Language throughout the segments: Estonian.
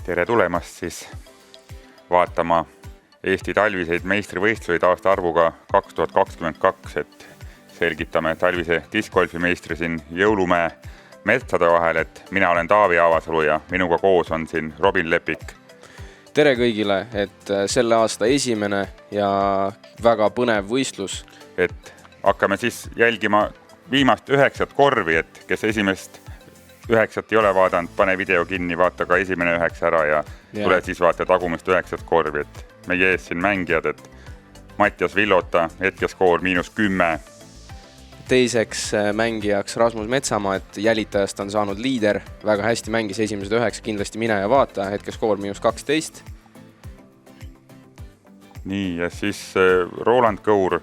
Tere tulemast siis vaatama Eesti talviseid meistrivõistluseid aasta arvuga 2022, et selgitame talvise discgolfi meistri siin Jõulumäe metsade vahel, et mina olen Taavi Aavasalu ja minuga koos on siin Robin Lepik. Tere kõigile, et selle aasta esimene ja väga põnev võistlus. Et hakkame siis jälgima viimast 9 korvi, et kes esimest 9 ei ole vaadanud, pane video kinni, vaata ka esimene 9 ära ja tule siis vaata tagumist 9 korvi, et meie ees siin mängijad, et Mattias Villota, hetkeskoor -10. Teiseks mängijaks Rasmus Metsamaa, et jälitajast on saanud liider, väga hästi mängis esimesed 9, kindlasti mine ja vaata, hetkeskoor -12. Nii, ja siis Roland Kõur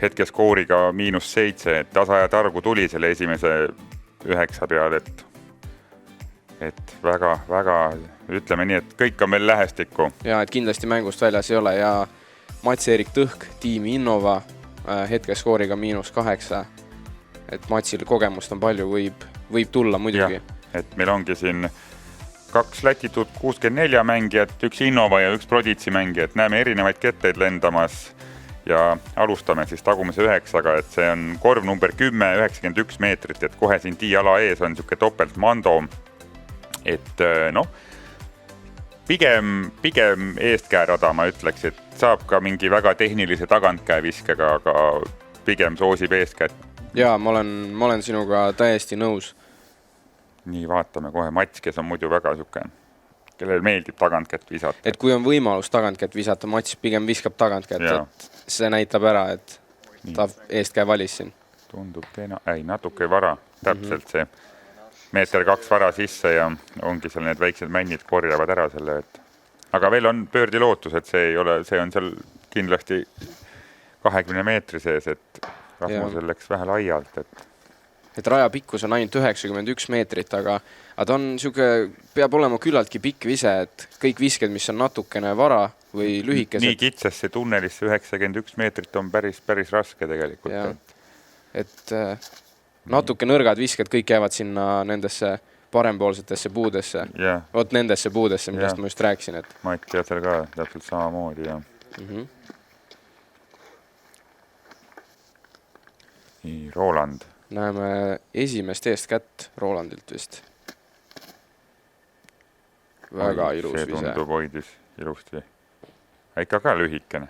hetkeskooriga -7, et tasaja targu tuli selle esimese 9 peale, et väga, ütleme nii, et kõik on veel lähestikku. Ja, et kindlasti mängust väljas ei ole ja Mats-Erik Tõhk, tiimi Innova, hetkeskooriga -8. Et Matsil kogemust on palju, võib tulla muidugi. Ja, et meil ongi siin 2 Latitude 64 mängijat, 1 Innova ja 1 Prodigy mängija, et näeme erinevaid ketteid lendamas ja alustame siis tagumise 9-ga, et see on korv number 10, 91 meetrit, et kohe siin tiiala ees on niisugune topelt mando, et pigem eestkäärada ma ütleks, et saab ka mingi väga tehnilise tagantkäeviskega, aga pigem soosib eestkäät. Jaa, ma olen sinuga täiesti nõus. Nii, vaatame kohe Mats, kes on muidu väga niisugune, kellel meeldib tagantkätt visata. Et kui on võimalus tagantkätt visata, Mats pigem viskab tagantkätt, et see näitab ära, et ta eestkäe valis siin. Tundub natuke vara, täpselt see 1-2 meetri vara sisse ja ongi seal need väiksed männid korjavad ära selle, et aga veel on pöördi lootus, et see on seal kindlasti 20 meetri sees, et Rasmusel läks vähe laialt, et raja pikkus on ainult 91 meetrit, aga ta on niisugune, peab olema küllaltki pikk vise, et kõik visked, mis on natukene vara või lühikesed. Nii kitsasse tunnelisse 91 meetrit on päris raske tegelikult. Et natuke nõrgad visked, kõik jäävad sinna nendesse parempoolsetesse puudesse. Vot nendesse puudesse, millest ma just rääkisin. Et Mattiasel ka täpselt samamoodi. Nii, Roland. Näeme esimest eestkätt Rolandilt vist. Väga ilus vise. See tundub hoidis ilusti. Ikka ka lühikene.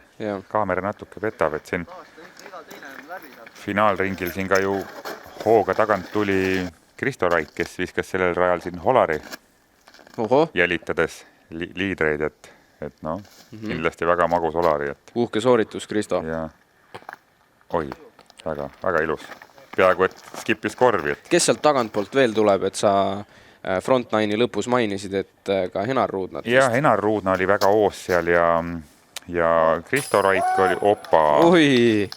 Kaamera natuke petab, et siin finaalringil siin ka ju hooga tagant tuli Kristo Raik, kes viskas sellel rajal siin Holari jälitades liidreid, et kindlasti väga magus Holari. Uhke sooritus, Kristo. Oi, väga ilus. Peaaegu, et skipis korvi. Kes sealt tagantpoolt veel tuleb, et sa Frontline'i lõpus mainisid, et ka Henar Ruudnat? Ja, Henar Ruudna oli väga oos seal ja Kristo Raik oli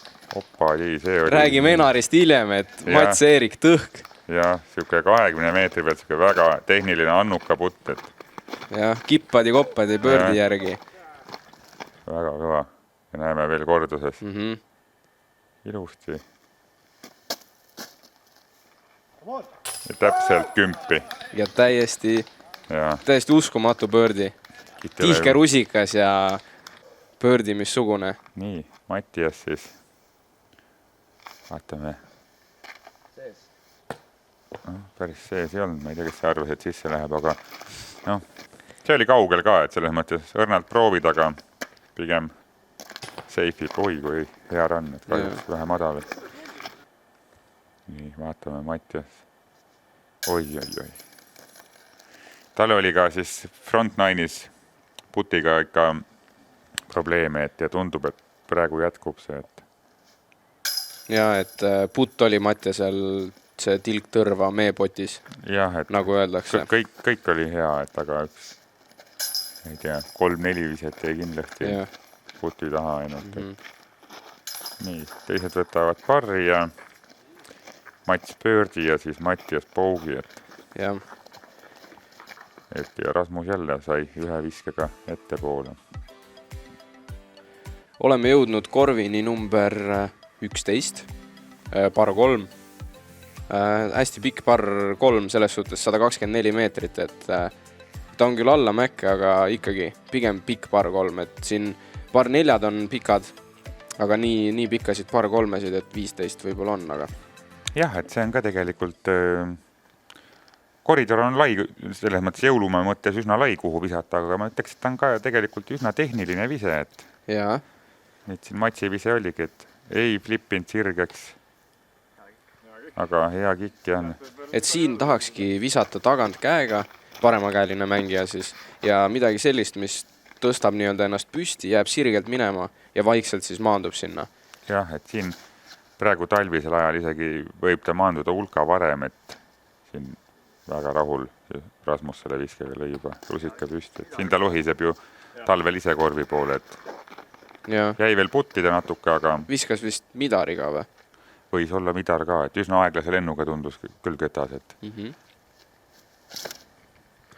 Räägime Henarist hiljem, et Mats-Erik Tõhk. Ja, siuke 20 meetri pealt siuke väga tehniline annuka putt, et kippad ja koppad ja pöördi järgi. Väga kõva. Ja näeme veel korduses. Ilusti. Ja täpselt 10. Ja täiesti uskumatu pöördi. Tihke rusikas ja pöördi missugune. Nii, Mattias siis. Vaatame. Päris sees ei olnud, ma ei tea, kes see arvas, et sisse läheb, aga see oli kaugel ka, et selles mõttes õrnalt proovid, aga pigem seifib. Oi, kui hea rann, et kahjuks vähe madal. Nii, vaatame Mattias. Oi. Tal oli ka siis Frontline'is putiga ikka probleeme, ja tundub, et praegu jätkub see, Ja, et putt oli Mattiasel see tilk tõrva meepotis, nagu öeldakse. Kõik oli hea, et aga üks, ei tea, 3-4 viset jäi kindlasti puti taha ainult. Nii, teised võtavad parri ja Mats pöördi ja siis Mattias pougi. Ja Rasmus jälle sai ühe viskega ettepoole. Oleme jõudnud korvini number 11, par 3. Hästi pikk par 3, selles suhtes 124 meetrit, et ta on küll alla mäkke, aga ikkagi pigem pikk par 3, et siin par 4 on pikad, aga nii pikkasid par 3-sid, et 15 võib-olla on, aga jah, et see on ka tegelikult koridor on lai, selles mõttes jõulumäe mõttes üsna lai, kuhu visata, aga ma ütleks, et ta on ka tegelikult üsna tehniline vise, et jaa. et siin Matsi vise oligi, et ei flippinud sirgeks, aga hea kikk on. Et siin tahakski visata tagant käega, paremakäeline mängija siis, ja midagi sellist, mis tõstab nii-öelda ennast püsti, jääb sirgelt minema ja vaikselt siis maandub sinna. Jah, et siin praegu talvisel ajal isegi võib ta maanduda hulka varem, et siin väga rahul Rasmus selle viskega lõi juba rusika püsti. Et siin ta lohiseb ju talvel ise korvi poole, et jäi veel puttida natuke, aga viskas vist midari ka või? Võis olla midar ka, et üsna aeglase lennuga tundus küll ketas, et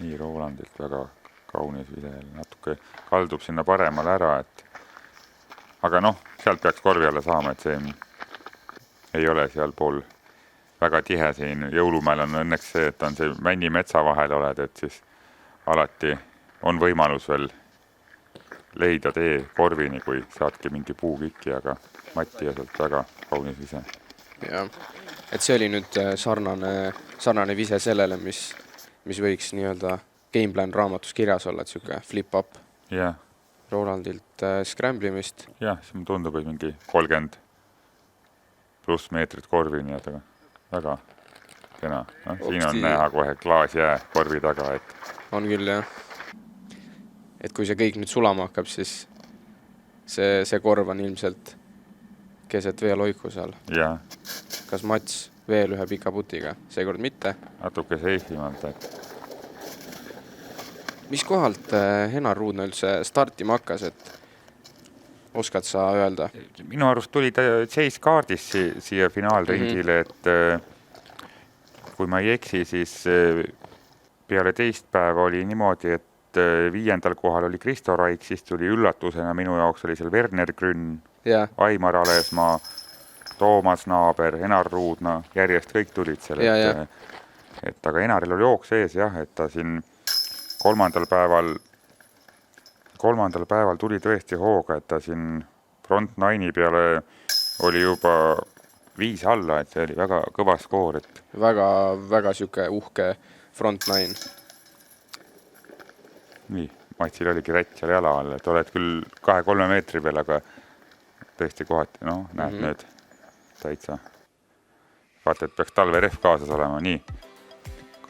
nii Rolandilt väga kaunis visel, natuke kaldub sinna paremale ära, et aga noh, sealt peaks korvi alla saama, et see ei ole seal pool väga tihe siin. Jõulumäel on õnneks see, et on see Männi metsa vahel oled, et siis alati on võimalus veel leida tee korvini, kui saadki mingi puukiki, aga Mati ja sealt väga kaunis vise. Jah, et see oli nüüd sarnane vise sellele, mis võiks nii-öelda gameplan raamatus kirjas olla, et siuke flip-up Rolandilt scramblimist. Jah, see mulle tundub, et mingi 30 pluss meetrit korvini, et väga kena. No, siin on näha kohe klaasjää korvi taga, et on küll, jah. Et kui see kõik nüüd sulama hakkab, siis see korv on ilmselt keset veeloiku seal. Ja. Kas Mats veel ühe pika putiga? Seekord mitte. Natuke seifimalt, et mis kohalt Henar Ruudna üldse startima hakkas, et oskad sa öelda? Minu arust tuli ta Chase kaardis siia finaalringile, et kui ma ei eksi, siis peale teist päeva oli niimoodi, et 5. kohal oli Kristo Raik, siis tuli üllatusena minu jaoks oli seal Werner Grün, Aimar Alesmaa, Toomas Naaber, Henar Ruudna, järjest kõik tulid seal, et aga Henaril oli jooks ees, jah, et ta siin kolmandal päeval tuli tõesti hooga, et ta siin front 9 peale oli juba 5 alla, et see oli väga kõva skoor. Et väga siuke uhke front 9. Nii, Matsil oligi rätt seal jala all, et oled küll 2-3 meetri peal, aga tõesti kohati, näed nüüd täitsa. Vaata, et peaks talve ref kaasas olema, nii.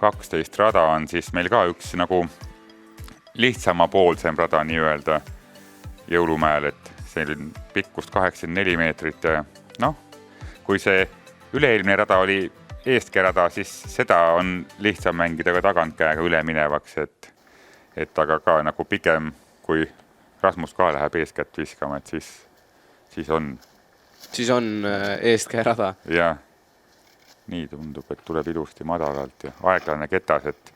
12 rada on siis meil ka üks nagu lihtsama poolsem rada nii-öelda jõulumäel, et see oli pikkust 84 meetrit ja kui see üleilmne rada oli eestkäe rada, siis seda on lihtsam mängida ka tagantkäega üle minevaks, et aga ka nagu pigem, kui Rasmus ka läheb eeskätt viskama, et siis on. Siis on eestkäe rada. Ja nii tundub, et tuleb ilusti madalalt ja aeglane ketas, et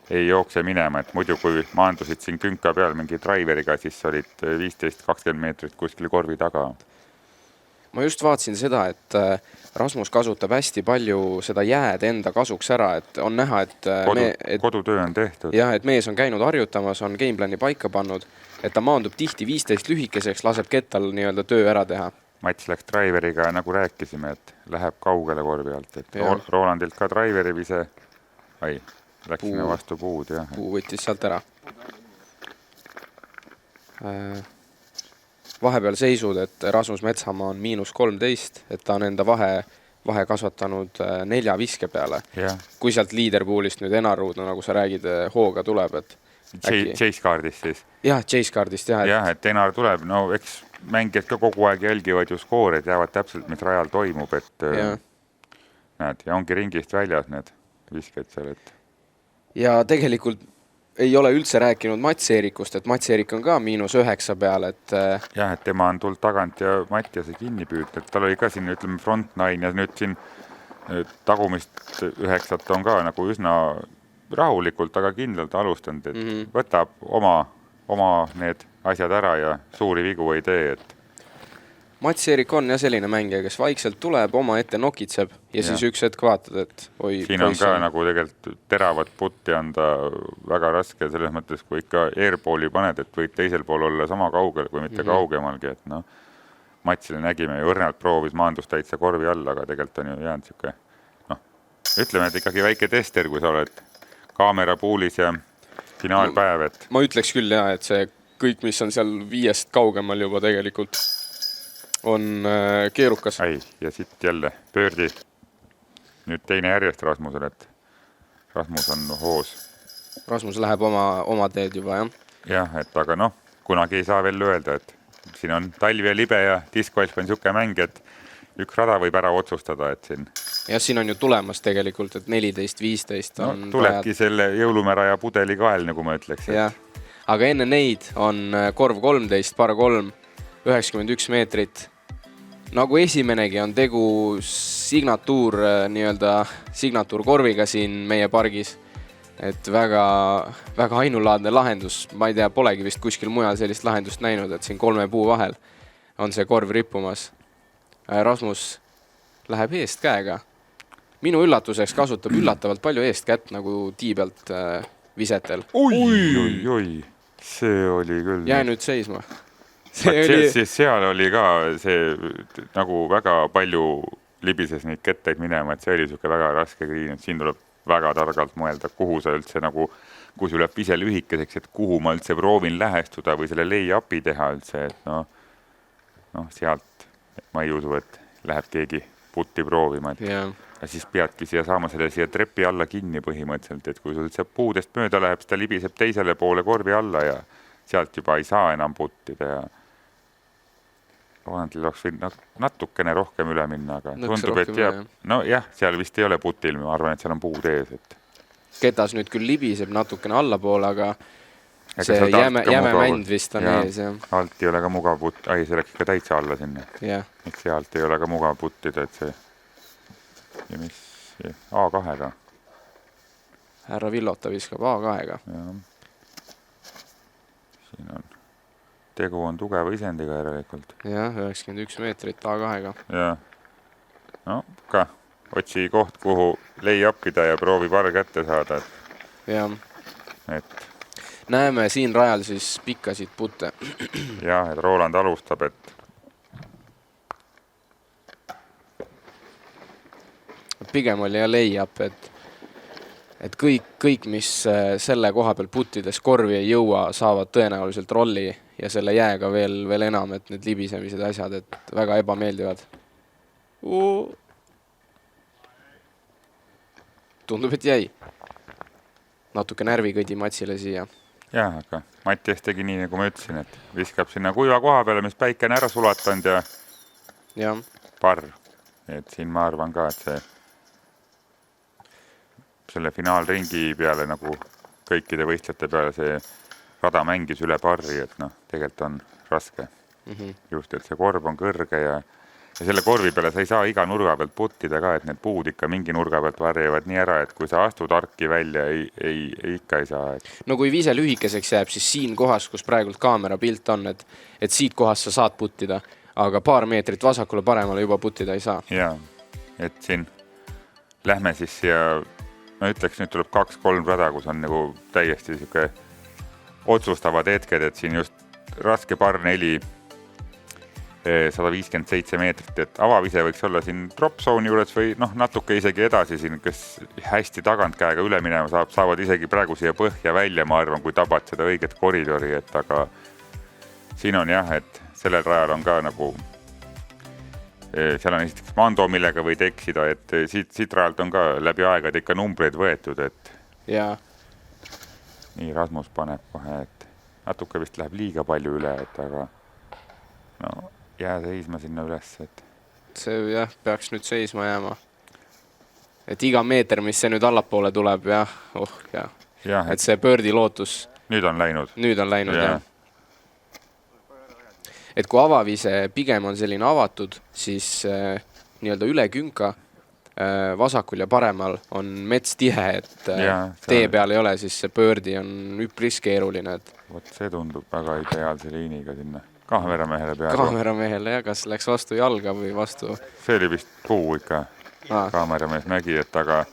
ei jookse minema, et muidu kui maandusid siin künka peal mingi driveriga, siis olid 15-20 meetrit kuskil korvi taga. Ma just vaatasin seda, et Rasmus kasutab hästi palju seda jääd enda kasuks ära, et on näha, et kodutöö on tehtud. Jah, et mees on käinud harjutamas, on gameplani paika pannud, et ta maandub tihti 15 lühikeseks, laseb kettal nii-öelda töö ära teha. Mats läks driveriga, nagu rääkisime, et läheb kaugele korvi alt, et Rolandilt ka driveri vise, läksime vastu puud. Jah. Puu võttis sealt ära. Vahepeal seisud, et Rasmus Metsamaa on -13, et ta on enda vahe kasvatanud 4 viske peale. Kui sealt liiderpoolist nüüd Henar Ruudna, nagu sa räägid, hooga tuleb, et Chase kaardist siis? Jah, Chase kaardist, jah. Jah, et Henar tuleb, eks mängijad ka kogu aeg jälgivad ju skoored, jäävad täpselt, mis rajal toimub, et näed, ja ongi ringist väljas need visked seal, et ja tegelikult ei ole üldse rääkinud Mats Eerikust, et Mats Eerik on ka -9 peal, et jah, et tema on tulnud tagant ja Mattiase kinni püüd, et tal oli ka siin, ütleme, front 9 ja nüüd siin tagumist 9 on ka nagu üsna rahulikult, aga kindlalt alustanud, et võtab oma need asjad ära ja suuri vigu ei tee, et Mats-Erik on jah selline mängija, kes vaikselt tuleb, oma ette nokitseb ja siis üks hetk vaatad, et oi. Siin on ka nagu tegelikult teravat putti anda väga raske selles mõttes, kui ikka airballi paned, et võid teisel pool olla sama kaugel, kui mitte kaugemalgi, et noh, Matsile nägime ju õrnalt proovis maandust täitsa korvi alla, aga tegelikult on ju jäänud siuke, noh, ütleme, et ikkagi väike tester, kui sa oled kaamera puulis ja finaalpäev, et ma ütleks küll jah, et see kõik, mis on seal 5 kaugemal juba tegelikult on keerukas. Ai, ja siit jälle pöördi nüüd teine järjest Rasmusel, et Rasmus on hoos. Rasmus läheb oma teed juba, jah. Jah, et aga noh, kunagi ei saa veel öelda, et siin on talv ja libe ja diskgolf on siuke mäng, et üks rada võib ära otsustada, et siin. Ja siin on ju tulemas tegelikult, et 14-15 on tulebki selle jõulumära ja pudeli kael, nagu ma ütleks. Jah, aga enne neid on korv 13, par 3, 91 meetrit. Nagu esimenegi on tegu signatuurkorviga siin meie pargis. Et väga ainulaadne lahendus. Ma ei tea, polegi vist kuskil mujal sellist lahendust näinud, et siin 3 puu vahel on see korv rippumas. Rasmus läheb eest käega. Minu üllatuseks kasutab üllatavalt palju eest kätt nagu tii pealt visetel. Oi, see oli küll. Jää nüüd seisma. Seal oli ka see nagu väga palju libises neid ketteid minema, et see oli siuke väga raske kriin, et siin tuleb väga targalt mõelda, kuhu sa üldse nagu, kui sul läheb ise lühikeseks, et kuhu ma üldse proovin lähestuda või selle lay-upi teha üldse, et noh, sealt ma ei usu, et läheb keegi putti proovima, et ja siis peadki saama selle siia trepi alla kinni põhimõtteliselt, et kui sul üldse puudest mööda läheb, siis ta libiseb teisele poole korvi alla ja sealt juba ei saa enam puttida ja Rolandil oleks võinud natukene rohkem üle minna, aga tundub, et jah, seal vist ei ole putil, ma arvan, et seal on puud ees. Et Ketas nüüd küll libiseb natukene allapoole, aga see jäme mänd vist on ees. Alt ei ole ka mugav putt, see läks ikka täitsa alla sinna. Et sealt ei ole ka mugav puttida, et see ja mis A2-ga. Härra Villota viskab A2-ga. Siin on tegu on tugeva isendiga järelikult. Jah, 91 meetrit A2-ga. Jah. No, ka otsi koht, kuhu lay-upida ja proovi par kätte saada. Jah. Et näeme siin rajal siis pikkasid putte. Jah, et Roland alustab, et pigem oli ja lay-up, et kõik, mis selle koha peal puttides korvi ei jõua, saavad tõenäoliselt rolli ja selle jääga veel enam, et need libisemised asjad, et väga ebameeldivad. Tundub, et jäi. Natuke närvikõdi Matsile siia. Jah, aga Mattias tegi nii, nagu ma ütlesin, et viskab sinna kuiva koha peale, mis päike on ära sulatanud ja par. Et siin ma arvan ka, et selle finaalringi peale nagu kõikide võistlejate peale see rada mängis üle parri, et tegelikult on raske. Just, et see korv on kõrge ja selle korvi peale sa ei saa iga nurga pealt puttida ka, et need puud ikka mingi nurga pealt varjavad nii ära, et kui sa astud arki välja, ikka ei saa. No kui viise lühikeseks jääb, siis siin kohas, kus praegult kaamera pilt on, et siit kohast sa saad puttida, aga paar meetrit vasakule paremale juba puttida ei saa. Jaa, et siin lähme siis siia, ma ütleks, nüüd tuleb 2-3 rada, kus on nagu täiesti siuke otsustavad hetked, et siin just raske par 4 157 meetrit, et avavise võiks olla siin drop zone juures või natuke isegi edasi siin, kes hästi tagant käega üle minema saavad isegi praegu siia põhja välja, ma arvan, kui tabad seda õiget koridori, et aga siin on jah, et sellel rajal on ka nagu seal on esiteks mando, millega võid eksida, et siit rajalt on ka läbi aegade ikka numbreid võetud, et nii Rasmus paneb kohe, et natuke vist läheb liiga palju üle, et aga jää seisma sinna üles, et see jah, peaks nüüd seisma jääma. Et iga meeter, mis see nüüd allapoole tuleb, et see pöördi lootus. Nüüd on läinud. Nüüd on läinud, jah. Et kui avavise pigem on selline avatud, siis nii-öelda üle künka vasakul ja paremal on mets tihe, et tee peal ei ole, siis see pöördi on üpris keeruline. Vot see tundub väga ideaalse liiniga sinna. kaameramehele peaaegu. Kaameramehele ja kas läks vastu jalga või vastu? See oli vist puu ikka, kaameramees nägi, et aga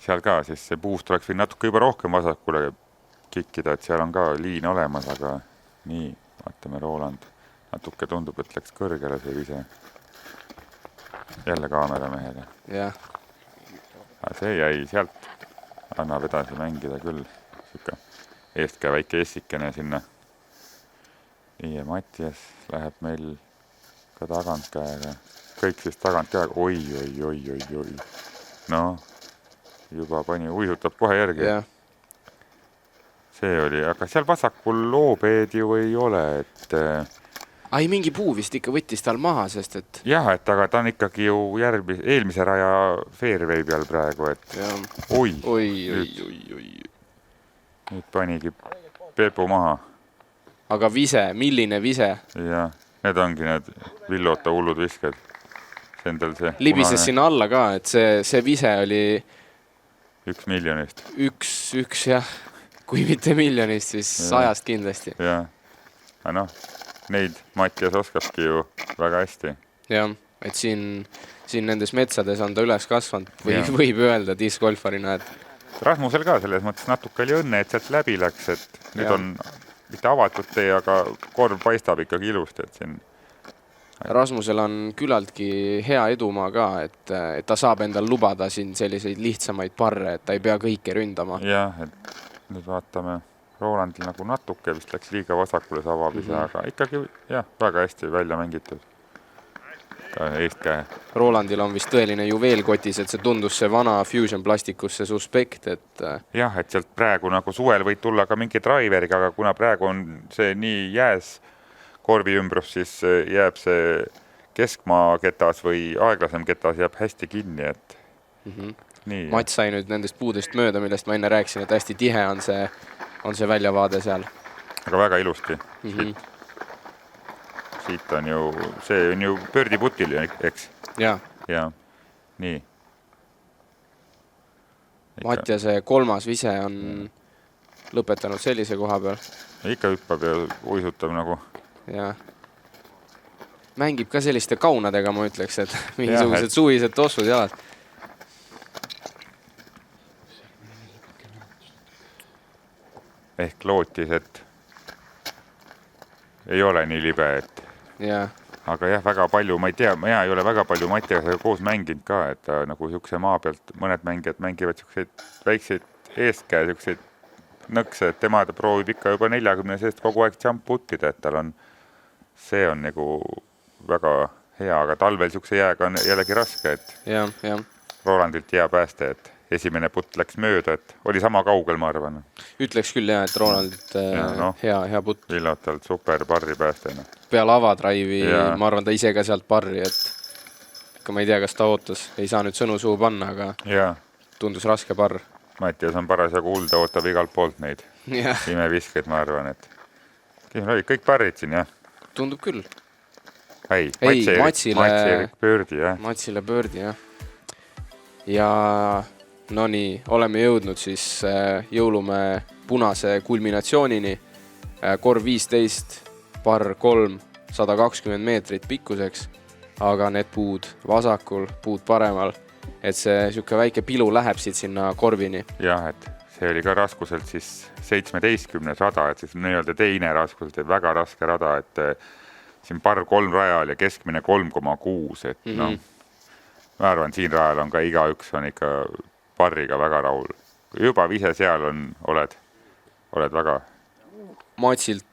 seal ka siis see puust oleks võinud natuke juba rohkem vasakule kikkida, et seal on ka liin olemas, aga nii, vaatame Roland. Natuke tundub, et läks kõrgele see vise. Jälle kaameramehele. Jah. See jäi sealt, annab edasi mängida küll. Siuke eestkäe väike essikene sinna. Nii ja Mattias läheb meil ka tagantkäega. Kõik siis tagantkäega. Oi. No, juba pani, uisutab kohe järgi. Jah. See oli, aga seal vasakul loobeed ju ei ole, et... Ai, mingi puu vist ikka võttis tal maha, sest et... Jah, et aga ta on ikkagi ju eelmise raja fairway peal praegu, et... Ja. Oi. Oi. Nüüd panigi Peepu maha. Aga vise, milline vise? Jah, need ongi need Villota hullud visked. See endal see... Libises sinna alla ka, et see vise oli... 1 miljonist. Üks, jah. Kui mitte miljonist, siis 100 kindlasti. Jah. Aga noh, neid Mattias oskabki ju väga hästi. Jah, et siin nendes metsades on ta üles kasvanud. Võib öelda discgolfarina, et... Rasmusel ka selles mõttes natuke oli õnne, et sealt läbi läks, et nüüd on mitte avatud tee, aga korv paistab ikkagi ilusti, et siin... Rasmusel on küllaltki hea edumaa ka, et ta saab endal lubada siin selliseid lihtsamaid parre, et ta ei pea kõike ründama. Jah, et nüüd vaatame, Rolandil nagu natuke vist läks liiga vasakule see avabise, aga ikkagi jah, väga hästi välja mängitud. Ka eestkäe. Rolandil on vist tõeline juveelkotis, et see tundus see vana Fusion plastikus see suspekt, et... Jah, et sealt praegu nagu suvel võid tulla ka mingi driveriga, aga kuna praegu on see nii jääs korvi ümbrus, siis jääb see keskmaa ketas või aeglasem ketas jääb hästi kinni, et nii. Mats sai nüüd nendest puudest mööda, millest ma enne rääkisin, et hästi tihe on see väljavaade seal. Aga väga ilusti. Siit on ju, see on ju pördiputil, eks? Jah. Ja, nii. Mattiase 3. vise on lõpetanud sellise koha peal. Ikka hüppab ja uisutab nagu. Jah. Mängib ka selliste kaunadega, ma ütleks, et mingisugused suvised tossud jalad. Ehk lootis, et ei ole nii libe, et... Jah. Aga jah, väga palju, ma ei tea, ma ei ole väga palju Mattiasega koos mänginud ka, et ta nagu siukse maa pealt mõned mängijad mängivad siukseid väikseid eestkäe, siukseid nõkse, et tema proovib ikka juba 40 seest kogu aeg jump puttida, et tal on, see on nagu väga hea, aga talvel siukse jääga on jällegi raske, et Rolandilt jää pääste, et esimene putt läks mööda, et oli sama kaugel, ma arvan. Ütleks küll jah, et Rolandilt hea putt. Villotalt super parri päästena. Peale avadraivi, ma arvan, ta ise ka sealt parri, et ikka ma ei tea, kas ta ootas. Ei saa nüüd sõnu suu panna, aga tundus raske parr. Mattias on parasjagu hulda, ootab igalt poolt neid imeviskeid, ma arvan, et kõik parrid siin, jah? Tundub küll. Ei, Matsile pöördi, jah. Matsile pöördi, jah. Ja no nii, oleme jõudnud siis Jõulumäe punase kulminatsioonini. Korv 15, parr 3, 120 meetrit pikkuseks, aga need puud vasakul, puud paremal, et see siuke väike pilu läheb siit sinna korvini. Jah, et see oli ka raskuselt siis 17 rada, et siis nii-öelda teine raskuselt, et väga raske rada, et siin parr 3 rajal ja keskmine 3,6, et noh, ma arvan, siin rajal on ka igaüks on ikka parriga väga rahul. Juba ise seal oled väga... Matsilt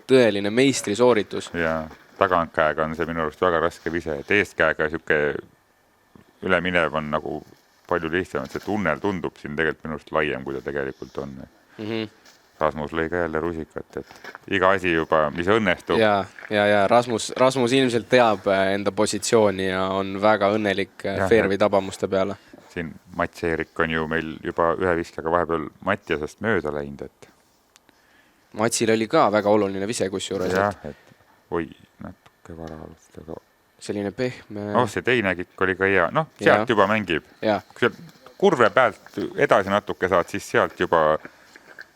tõeline meistrisooritus. Ja tagantkäega on see minu arust väga raske vise, et eestkäega siuke üleminev on nagu palju lihtsam, et see tunnel tundub siin tegelikult minu arust laiem, kui ta tegelikult on. Rasmus lõi ka jälle rusikat, et iga asi juba, mis õnnestub. Ja Rasmus ilmselt teab enda positsiooni ja on väga õnnelik fairway tabamuste peale. Siin Mats-Eerik on ju meil juba ühe viskaga vahepeal Mattiasest mööda läinud, et... Matsil oli ka väga oluline vise kusjuures. Jah, et oi, natuke vara alustada. Selline pehme... see teine kikk oli ka hea. Noh, sealt juba mängib. Ja. Kui kurve pealt edasi natuke saad, siis sealt juba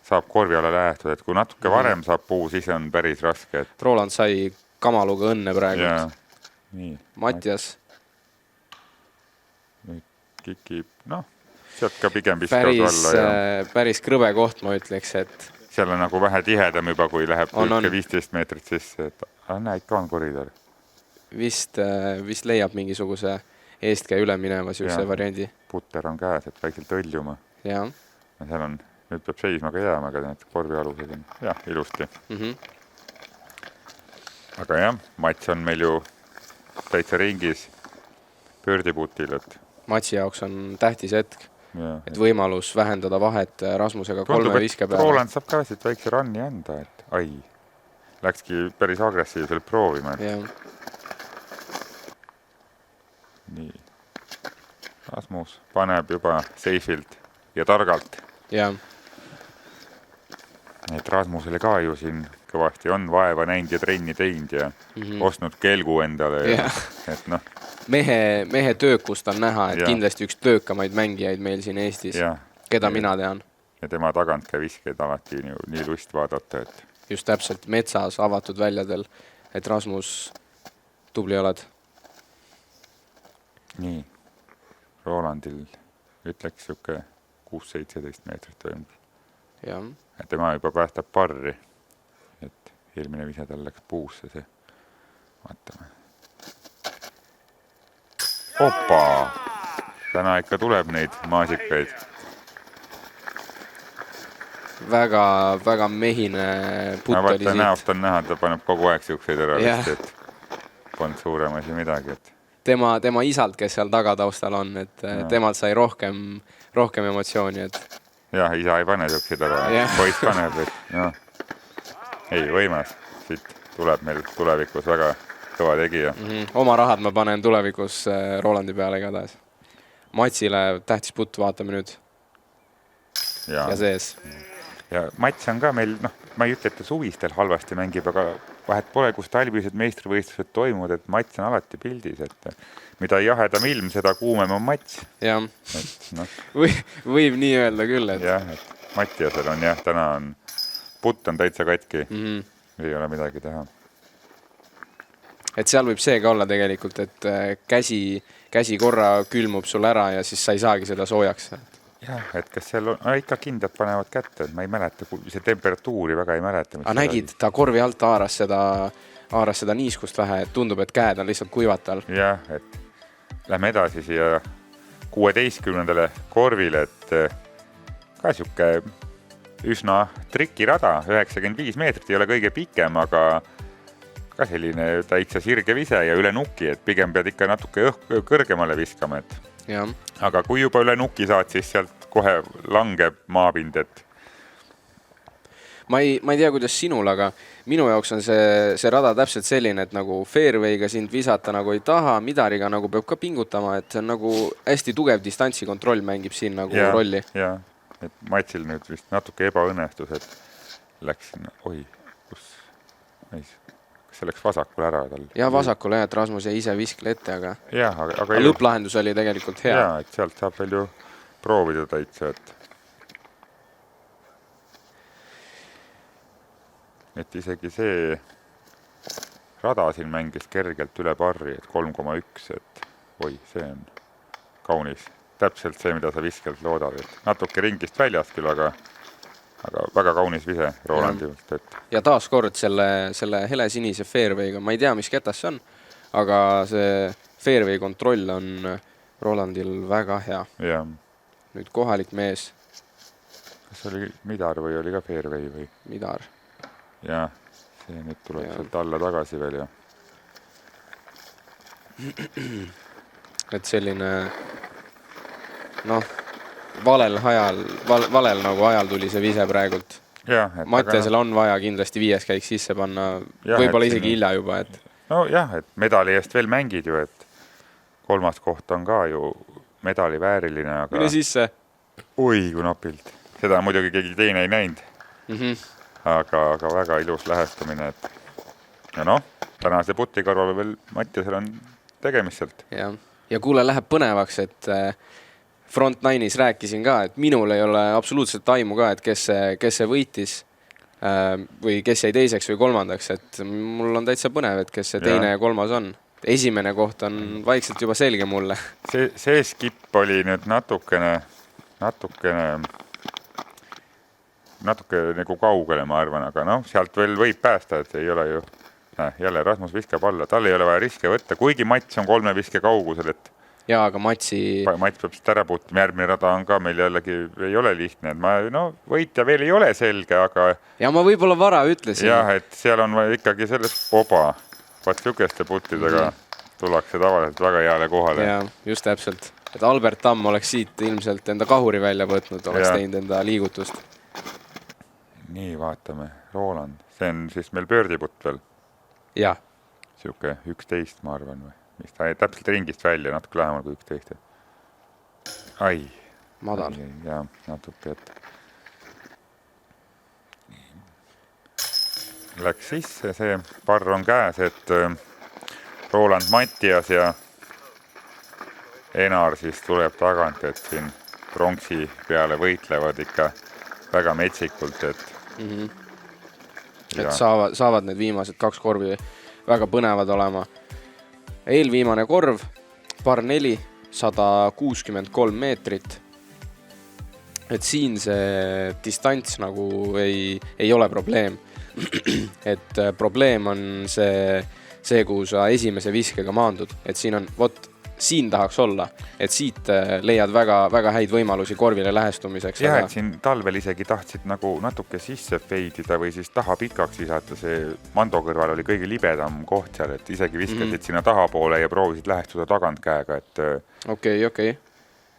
saab korvi alla lähetud, et kui natuke varem saab puu, siis on päris raske, et Roland sai kamaluga õnne praegult. Nii. Mattias. Nüüd kikib, sealt ka pigem viskas alla. Päris krõbe koht, ma ütleks, et seal on nagu vähe tihedam juba, kui läheb 15 meetrit sisse, et ikka on koridor. Vist leiab mingisuguse eestkäe üle minema siukse variandi. Putter on käes, et väikselt õljuma. Ja seal on, nüüd peab seisma ka jääma, aga need korvialused on, ilusti. Aga Mats on meil ju täitsa ringis pöördiputil, et Matsi jaoks on tähtis hetk, et võimalus vähendada vahet Rasmusega 3 viske peale. Roland saab ka siit väikse ranni anda, et läkski päris agressiivselt proovima. Nii. Rasmus paneb juba seifilt ja targalt. Et Rasmusele ka ju siin kõvasti on vaeva näinud ja trenni teinud ja ostnud kelgu endale. Et mehe töökust on näha, et kindlasti üks töökamaid mängijaid meil siin Eestis, keda mina tean. Ja tema tagant ka viskeid alati nii lust vaadata, et just täpselt metsas avatud väljadel, et Rasmus, tubli oled. Nii, Rolandil ütleks siuke 6-17 meetrit võimul. Ja tema juba päästab parri, et eelmine vise tal läks puusse see. Vaatame. Opa! Täna ikka tuleb neid maasikaid. Väga mehine putt oli siit. Näost on näha, ta paneb kogu aeg siukseid ära vist, et polnud suurem asi midagi. Tema isalt, kes seal tagataustal on, et temalt sai rohkem emotsiooni. Jah, isa ei pane siukseid ära, poiss paneb, et ei, võimas. Siit tuleb meil tulevikus väga kõva tegija. Oma rahad ma panen tulevikus Rolandi peale igatahes. Matsile tähtis putt, vaatame nüüd. Ja sees. Ja Mats on ka meil, ma ei ütle, et ta suvistel halvasti mängib, aga vahet pole, kus talvised meistrivõistlused toimuvad, et Mats on alati pildis, et mida jahedam ilm, seda kuumem on Mats. Jah, võib nii öelda küll. Jah, et Mattiasel on täna on, putt on täitsa katki, ei ole midagi teha. Et seal võib see ka olla tegelikult, et käsi korra külmub sul ära ja siis sa ei saagi seda soojaks. Jah, et kas seal on, ikka kindlad panevad kätte, et ma ei mäleta, see temperatuuri väga ei mäleta. Aga nägid, ta korvi alt haaras seda niiskust vähe, et tundub, et käed on lihtsalt kuivatal. Jah, et lähme edasi siia 16. korvile, et ka siuke üsna trikirada, 95 meetrit, ei ole kõige pikem, aga ka selline täitsa sirge vise ja üle nuki, et pigem pead ikka natuke kõrgemale viskama, et aga kui juba üle nuki saad, siis sealt kohe langeb maapind, et ma ei tea, kuidas sinul, aga minu jaoks on see rada täpselt selline, et nagu fairway'ga sind visata nagu ei taha, midariga nagu peab ka pingutama, et see on nagu hästi tugev distantsikontroll mängib siin nagu rolli. Jah, et Matsil nüüd vist natuke ebaõnnestus, et läks sinna, kas see läks vasakule ära tal? Jah, vasakule, et Rasmus jäi ise viskle ette, aga lõpplahendus oli tegelikult hea. Jah, et sealt saab veel ju proovida täitsa, et isegi see rada siin mängis kergelt üle parri, et 3,1, et see on kaunis. Täpselt see, mida sa viskelt loodad, et natuke ringist väljast küll, aga väga kaunis vise Rolandilt. Ja taas kord selle hele sinise fairway'ga, ma ei tea, mis ketas see on, aga see fairway kontroll on Rolandil väga hea. Ja. Nüüd kohalik mees. Kas oli midar või oli ka fairway või? Midar. Ja, see nüüd tuleb sealt alla tagasi veel ja. Et selline, valel nagu ajal tuli see vise praegult. Mattiasel on vaja kindlasti 5 käik sisse panna, võib-olla isegi hilja juba. Et medali eest veel mängid ju, et 3. koht on ka ju medali vääriline, aga mine sisse. Oi, kui napilt. Seda muidugi keegi teine ei näinud. Aga väga ilus lähestamine. Ja tänase putti kõrval veel Mattiasel on tegemist sealt. Ja kuule, läheb põnevaks, et Front Nine'is rääkisin ka, et minul ei ole absoluutselt aimu ka, et kes see võitis või kes jäi teiseks või kolmandaks, et mul on täitsa põnev, et kes see teine ja kolmas on. Esimene koht on vaikselt juba selge mulle. See skip oli nüüd natuke nagu kaugele, ma arvan, aga sealt veel võib päästa, et ei ole ju jälle Rasmus viskab alla, tal ei ole vaja riske võtta, kuigi Mats on 3 viske kaugusel, et jaa, aga Mats peab siit ära puutuma, järgmine rada on ka meil jällegi ei ole lihtne, et võitja veel ei ole selge, aga ja ma võib-olla vara ütlesin. Jah, et seal on ikkagi sellest vaat sükeste puttidega tullakse tavaliselt väga heale kohale. Jaa, just täpselt. Et Albert Tamm oleks siit ilmselt enda kahuri välja võtnud, oleks teinud enda liigutust. Nii, vaatame. Roland. See on siis meil pöördiputt veel. Jah. Siuke 11, ma arvan. Mis ta täpselt ringist välja, natuke lähemal kui 11. Ai. Madal. Ja, natuke, et läks sisse, see parr on käes, et Roland Mattias ja Enar siis tuleb tagant, et siin pronksi peale võitlevad ikka väga metsikult, et et saavad need viimased 2 korvi väga põnevad olema. Eelviimane korv, par 4, 163 meetrit. Et siin see distants nagu ei ole probleem. Et probleem on see, kuhu sa esimese viskega maandud. Et siin tahaks olla, et siit leiad väga, väga häid võimalusi korvile lähestumiseks. Jah, et siin talvel isegi tahtsid nagu natuke sisse feidida või siis taha pikaks visata. See Mando kõrval oli kõige libedam koht seal, et isegi viskasid sinna tahapoole ja proovisid lähestuda tagant käega. Okei.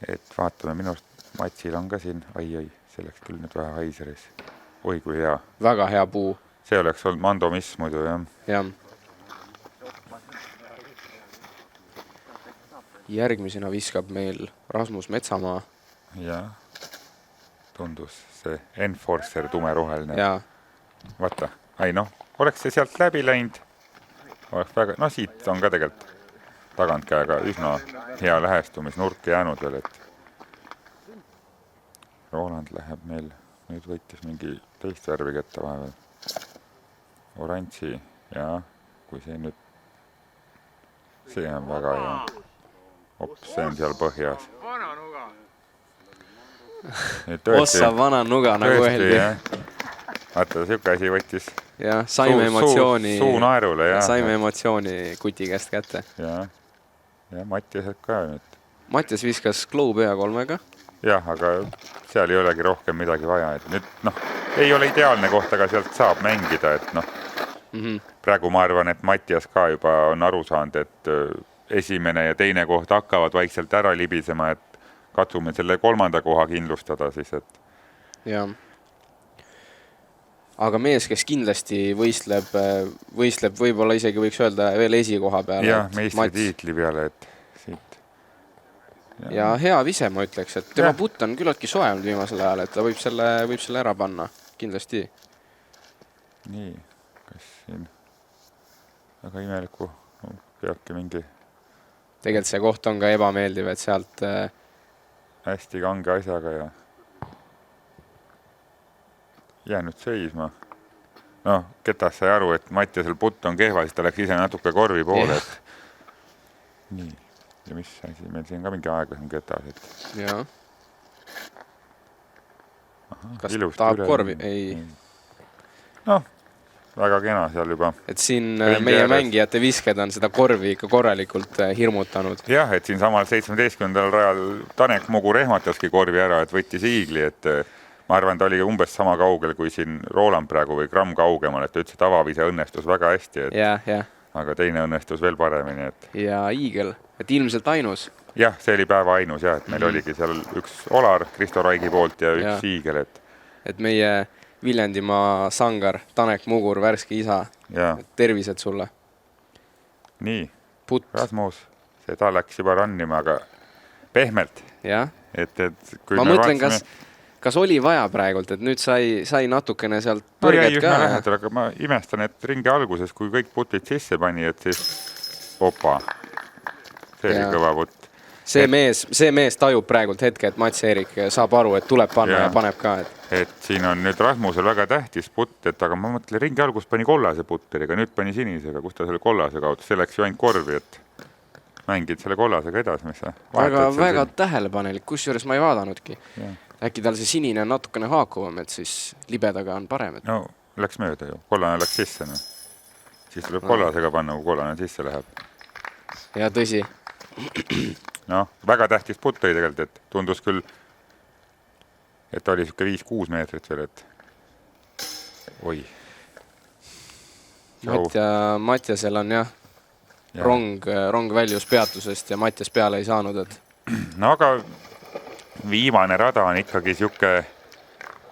Et vaatame, minust Matsil on ka siin, see läks küll nüüd vähe haiseris. Oi, kui hea. Väga hea puu. See oleks olnud Mando miss muidu, jah. Jah. Järgmisena viskab meil Rasmus Metsamaa. Jah, tundus see Enforcer tumeroheline. Jaa. Vaata, oleks see sealt läbi läinud. Siit on ka tegelikult tagantkäega üsna hea lähestumisnurk jäänud veel, et Roland läheb meil, nüüd võitis mingi teist värvi ketta vahepeal. Oranži, ja kui see nüüd, see on väga hea. See on seal põhjas. Vana nuga. Ossa vana nuga, nagu öeldi. Vaata, siuke asi võttis jah, saime emotsiooni. Suu naerule, jah. Saime emotsiooni kuti käest kätte. Ja Mattiased ka nüüd. Mattias viskas Globe E3-ga. Jah, aga seal ei olegi rohkem midagi vaja. Et nüüd, ei ole ideaalne koht, aga sealt saab mängida. Et praegu ma arvan, et Mattias ka juba on aru saanud, et esimene ja teine koht hakkavad vaikselt ära libisema, et katsume selle 3. koha kindlustada siis, et jah. Aga mees, kes kindlasti võistleb võib-olla isegi võiks öelda veel esikoha peale. Jah, meistri tiitli peale, et siit. Ja hea vise, ma ütleks, et tema putt on küllaltki soe olnud viimasel ajal, et ta võib selle ära panna, kindlasti. Nii, kas siin väga imeliku peabki mingi tegelikult see koht on ka ebameeldiv, et sealt hästi kange asjaga ja jäänud seisma. Ketas sai aru, et Mattiasel putt on kehva, siis ta läks ise natuke korvi poole. Nii, ja mis asi, meil siin ka mingi aeg on ketas. Jaa. Kas tahab korvi? Ei. Väga kena seal juba. Et siin meie mängijate visked on seda korvi ikka korralikult hirmutanud. Jah, et siin samal 17. rajal Tanek Mugur ehmataski korvi ära, et võttis iigli, et ma arvan, ta oli umbes sama kaugel kui siin Roland praegu või gramm kaugemal, et ütles, et avavise õnnestus väga hästi, aga teine õnnestus veel paremini. Ja iigel, et ilmselt ainus. Jah, see oli päeva ainus, et meil oligi seal üks Olar Kristo Raigi poolt ja üks iigel. Et meie Viljandimaa sangar, Tanek Mugur, värske isa. Tervised sulle. Nii, Rasmus, seda läks juba rannima, aga pehmelt. Ma mõtlen, kas oli vaja praegult, et nüüd sai natukene sealt põrget ka. Aga ma imestan, et ringi alguses, kui kõik putid sisse pani, et siis see oli kõva putt. see mees tajub praegult hetke, et Mats-Erik saab aru, et tuleb panna ja paneb ka. Et siin on nüüd Rasmusel väga tähtis putt, et aga ma mõtlen, ringi algus pani kollase putteriga, nüüd pani sinisega, kus ta selle kollase kaotas, see läks ju ainult korvi, et mängid selle kollasega edasi, mis sa väga tähelepanelik, kusjuures ma ei vaadanudki. Äkki tal see sinine on natukene haakuvam, et siis libedaga on parem. Et... No läks mööda ju, kollane läks sisse. No. Siis tuleb kollasega panna, kui kollane sisse läheb. Ja tõsi. No, väga tähtis putt oli tegelikult, et tundus küll, et oli siuke 5-6 meetrit veel, et oi. Matjasel on jah. Rong väljus peatusest ja Matjas peale ei saanud, et... No aga viimane rada on ikkagi siuke,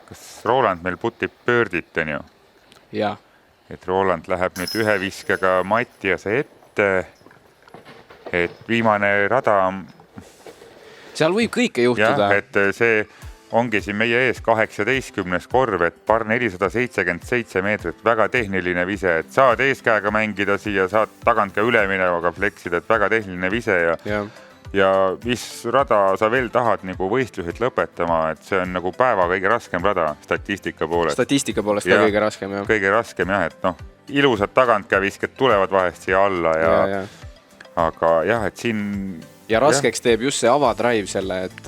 kas Roland meil putib pöördit, on ju? Ja. Et Roland läheb nüüd ühe viskega Matjase ette, et viimane rada... Seal võib kõike juhtuda. Jah, et see ongi siin meie ees 18. korv, et par 477 meetrit, väga tehniline vise, et saad eeskäega mängida siia, saad tagant ka üleminevaga fleksida, et väga tehniline vise ja mis rada sa veel tahad nagu võistlusid lõpetama, et see on nagu päeva kõige raskem rada statistika poolest. Statistika poolest ka kõige raskem, jah. Kõige raskem, jah, et noh, ilusad tagantkävisked tulevad vahest siia alla ja. Aga jah, et siin... Ja raskeks teeb just see avadrive selle, et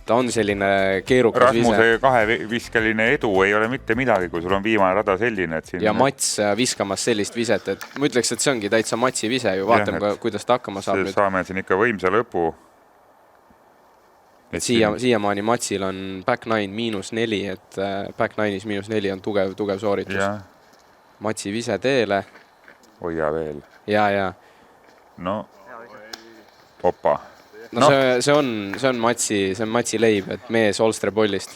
ta on selline keerukas vise. Rasmuse kaheviskeline edu ei ole mitte midagi, kui sul on viimane rada selline, et siin... Ja Mats viskamas sellist viset, et ma ütleks, et see ongi täitsa Matsi vise ju, vaatame, kuidas ta hakkama saab nüüd. Saame siin ikka võimsa lõpu. Siiamaani Matsil on back 9 -4, et back 9-is -4 on tugev sooritus. Ja. Matsi vise teele. Hoia veel. Ja. No, opa. No. See on Matsi leib, et mees Olstre pollist.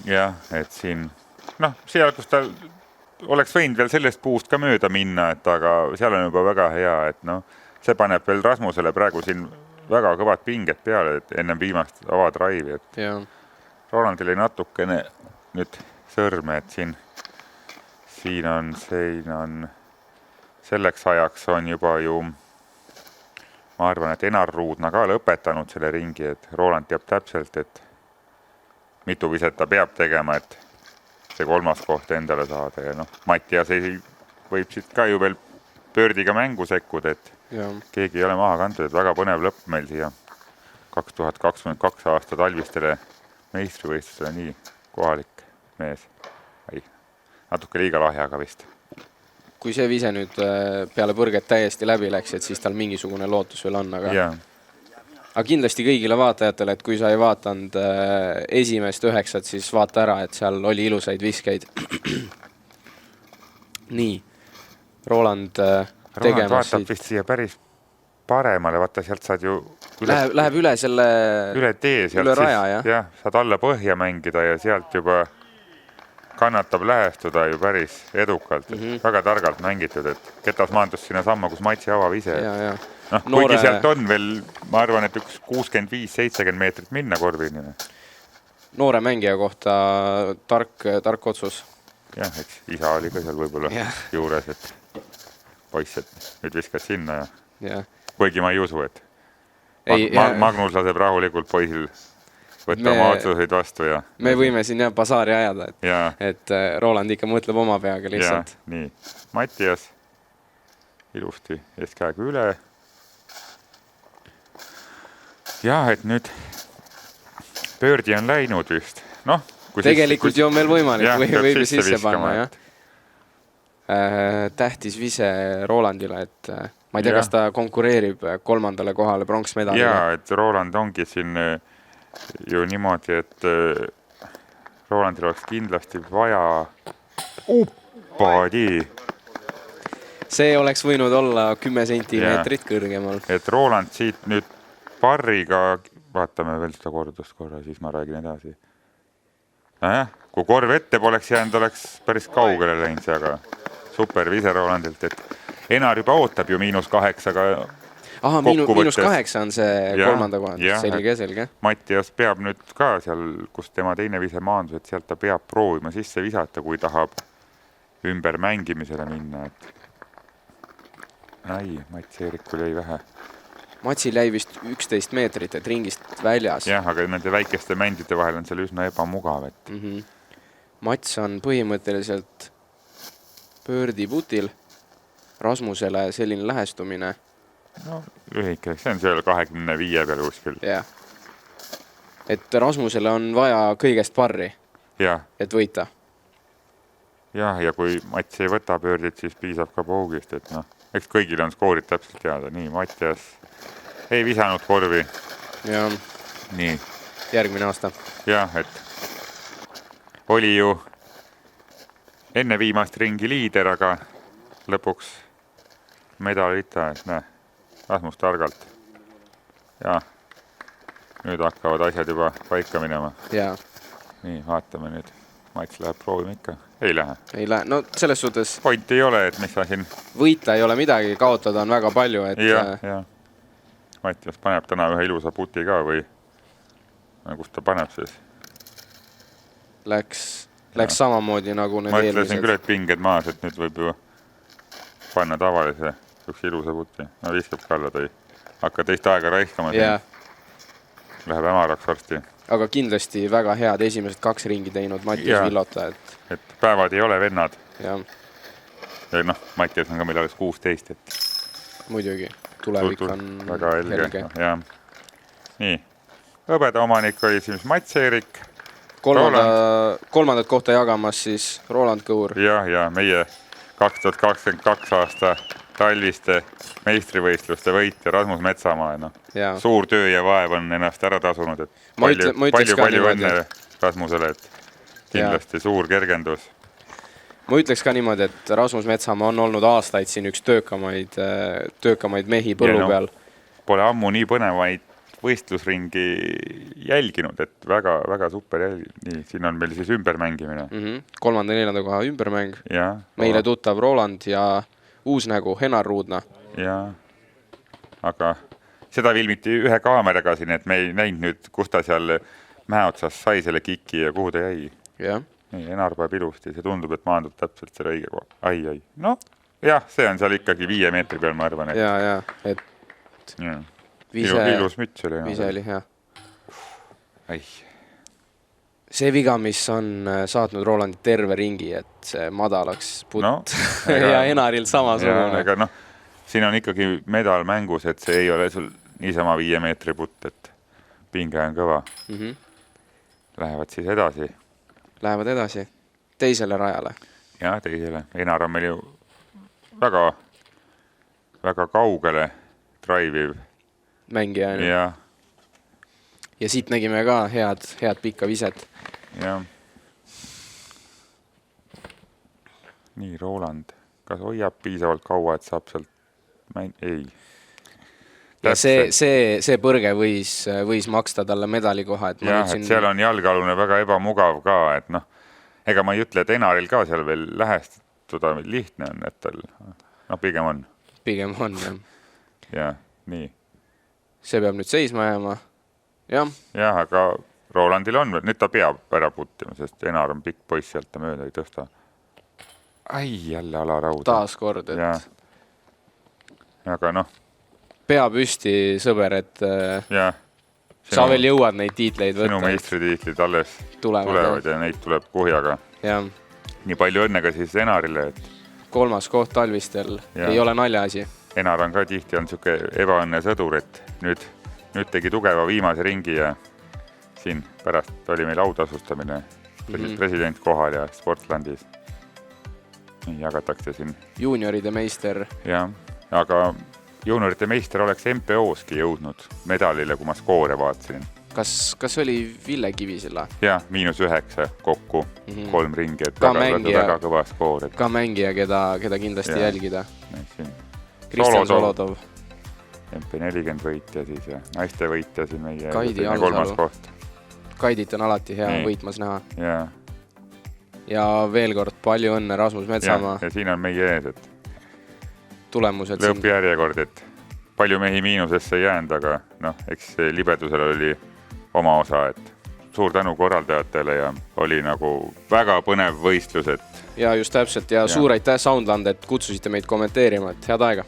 Jah, et siin, seal, kus ta oleks võinud veel sellest puust ka mööda minna, et aga seal on juba väga hea, et see paneb veel Rasmusele praegu siin väga kõvad pinged peale, et ennem viimast avadrive'i, et Rolandil oli natukene nüüd sõrme, et siin on selleks ajaks on juba ju ma arvan, et Enar Ruudna ka lõpetanud selle ringi, et Roland teab täpselt, et mitu viset ta peab tegema, et see 3. koht endale saada. Ja Mattias võib siit ka ju veel pöördiga mängu sekkuda, et keegi ei ole maha kantud, et väga põnev lõpp meil siia 2022 aasta talvistele meistrivõistlusele, nii kohalik mees. Natuke liiga lahjaga vist. Kui see vise nüüd peale põrget täiesti läbi läks, et siis tal mingisugune lootus veel on, aga kindlasti kõigile vaatajatele, et kui sa ei vaatanud esimest 9, siis vaata ära, et seal oli ilusaid viskeid. Nii, Roland vaatab vist siia päris paremale, vaata sealt saad ju läheb üle selle üle tee sealt üle raja, jah, saad alla põhja mängida ja sealt juba kannatab lähestuda ju päris edukalt. Väga targalt mängitud, et Ketas maandus sinna samma, kus Matsi avavise. Kuigi sealt on veel, ma arvan, et üks 65-70 meetrit minna korvini. Noore mängija kohta tark otsus. Jah, eks isa oli ka seal võib-olla juures, et poiss, et nüüd viskas sinna ja kuigi ma ei usu, et Magnus laseb rahulikult poisil võtta oma otsuseid vastu ja... Me võime siin basaari ajada, et Roland ikka mõtleb oma peaga lihtsalt. Nii, Mattias ilusti eeskäega üle. Jah, et nüüd pöördi on läinud vist. Tegelikult ju on veel võimalik, võib ju sisse panna. Tähtis vise Rolandile, et ma ei tea, kas ta konkureerib 3. kohale pronksmedalile. Jaa, et Roland ongi siin... ju niimoodi, et Rolandil oleks kindlasti vaja see oleks võinud olla 10 sentimeetrit kõrgemal. Et Roland siit nüüd parriga, vaatame veel seda kordust korra, siis ma räägin edasi. Kui korv ette poleks jäänud, oleks päris kaugele läinud, aga super vise Rolandilt, et Enar juba ootab ju -8, aga -8 on see 3. kohand, selge. Mattias peab nüüd ka seal, kus tema teine vise maandus, et sealt ta peab proovima sisse visata, kui tahab ümber mängimisele minna. Mats-Eerikul jäi Matsil jäi vist 11 meetrit, et ringist väljas. Jah, aga nende väikeste mändide vahel on seal üsna ebamugav, et Mats on põhimõtteliselt pöördiputil. Rasmusele selline lähestumine. no lühike, see on seal 25 peal kuskil. Jah. Et Rasmusele on vaja kõigest parri, Jah, et võita. jah, ja kui Mats ei võta pöördit, siis piisab ka poogist, et noh, eks kõigil on skoorid täpselt teada. Nii, Mattias ei visanud korvi. Ja Nii, järgmine aasta. jah, et oli ju enne viimast ringi liider, aga lõpuks medalita, et näe, Rasmus targalt. Ja nüüd hakkavad asjad juba paika minema. Ja Nii, vaatame nüüd. Mats läheb proovima ikka. Ei lähe. ei lähe. No selles suhtes Pointi ei ole, et mis sa siin... võita ei ole midagi, kaotada on väga palju, et Ja. Mattias paneb täna ühe ilusa puti ka või kus ta paneb siis? läks samamoodi nagu need Ma ütlesin eelmised. küll, et pinged maas, et nüüd võib ju panna tavalise üks ilusa puti. No viskab ka alla, ta ei hakka teist aega raiskama. Ja, Läheb hämaraks varsti. aga kindlasti väga head esimesed 2 ringi teinud Mattias Ja. Villota, Et päevad ei ole vennad. ja Ja noh, Mattias on ka meil alles 16, et muidugi tulevik on väga helge. helge. Ja. Nii, hõbeda omanik oli siis Mats-Erik. Kolmandat kohta jagamas siis Roland Kõur. Ja meie 2022 aasta talviste meistrivõistluste võitja Rasmus Metsamaa. No. Ja. Suur töö ja vaev on ennast ära tasunud, et Ma ütleks ka palju niimoodi, õnne Rasmusele, et kindlasti suur kergendus. Ma ütleks ka niimoodi, et Rasmus Metsamaa on olnud aastaid siin üks töökamaid mehi põllu peal. Pole ammu nii põnevaid võistlusringi jälginud, et väga super jälgi. Nii, siin on meil siis ümbermängimine. 3.-4. koha ümbermäng. Ja, Meile tuttav Roland ja uusnägu Henar Ruudna. Ja, aga seda filmiti ühe kaameraga siin, et me ei näinud nüüd, kus ta seal mäe otsas sai selle kiki ja kuhu ta jäi. Ja. Nii, Henar päev ilusti, see tundub, et maandub täpselt selle õige koha. Ai. No, jah, see on seal ikkagi 5 meetri peal, ma arvan. Et... Ja, et ilus müts oli. Vise oli hea. Ai. See viga, mis on saatnud Rolandi terve ringi, et see madalaks putt No, ja Henaril samasugune. Aga noh, siin on ikkagi medal mängus, et see ei ole sul niisama 5 meetri putt, et pinge on kõva. Lähevad siis edasi. Lähevad edasi teisele rajale. Ja, teisele. Henar on meil ju väga kaugele drive'iv. Mängija. Ja siit nägime ka head pikka viset. Ja. Nii, Roland. Kas hoiab piisavalt kaua, et saab sealt ei. Ja see põrge võis maksta talle medali koha. Et et seal on jalgealune väga ebamugav ka, et noh, ega ma ei ütle, et Henaril ka seal veel lähestuda lihtne on, et tal pigem on. Pigem on, jah. Ja, nii. See peab nüüd seisma jääma. Jah, aga Rolandil on, nüüd ta peab ära puttima, sest Henar on pikk poiss, sealt ta mööda ei tõsta. Ai, jälle alarauda. Taas kord, et... Ja. Aga noh. Pea püsti, sõber, et sa veel jõuad neid tiitleid võtta. Sinu meistritiitlid alles tulevad ja neid tuleb kuhjaga. Ja. Nii palju õnnega siis Henarile, et... 3. koht talvistel ei ole naljaasi. Henar on ka tihti on siuke ebaõnne sõdur, et nüüd tegi tugeva viimase ringi ja siin pärast oli meil autasustamine president kohal ja Sportlandis. Nii jagatakse siin. Juunioride meister. Ja, aga juuniorite meister oleks MPO-ski jõudnud medalile, kui ma skoore vaatasin. Kas oli Ville Kivisilla? Ja, -9 kokku 3 ringi, et väga kõva skoor. Ka mängija, keda kindlasti jälgida. Kristjan Solodov. MP40 võitja siis ja naiste võitja siin meie Kaidi 3. koht. Kaidit on alati hea võitmas näha. Ja. Ja veel kord palju õnne Rasmus Metsamaa. Ja siin on meie ees, et tulemused lõppjärjekord, et palju mehi miinusesse jäänud, aga noh, eks libedusel oli oma osa, et suur tänu korraldajatele ja oli nagu väga põnev võistlus, et ja just täpselt ja suur aitäh Soundland, et kutsusite meid kommenteerima, et head aega!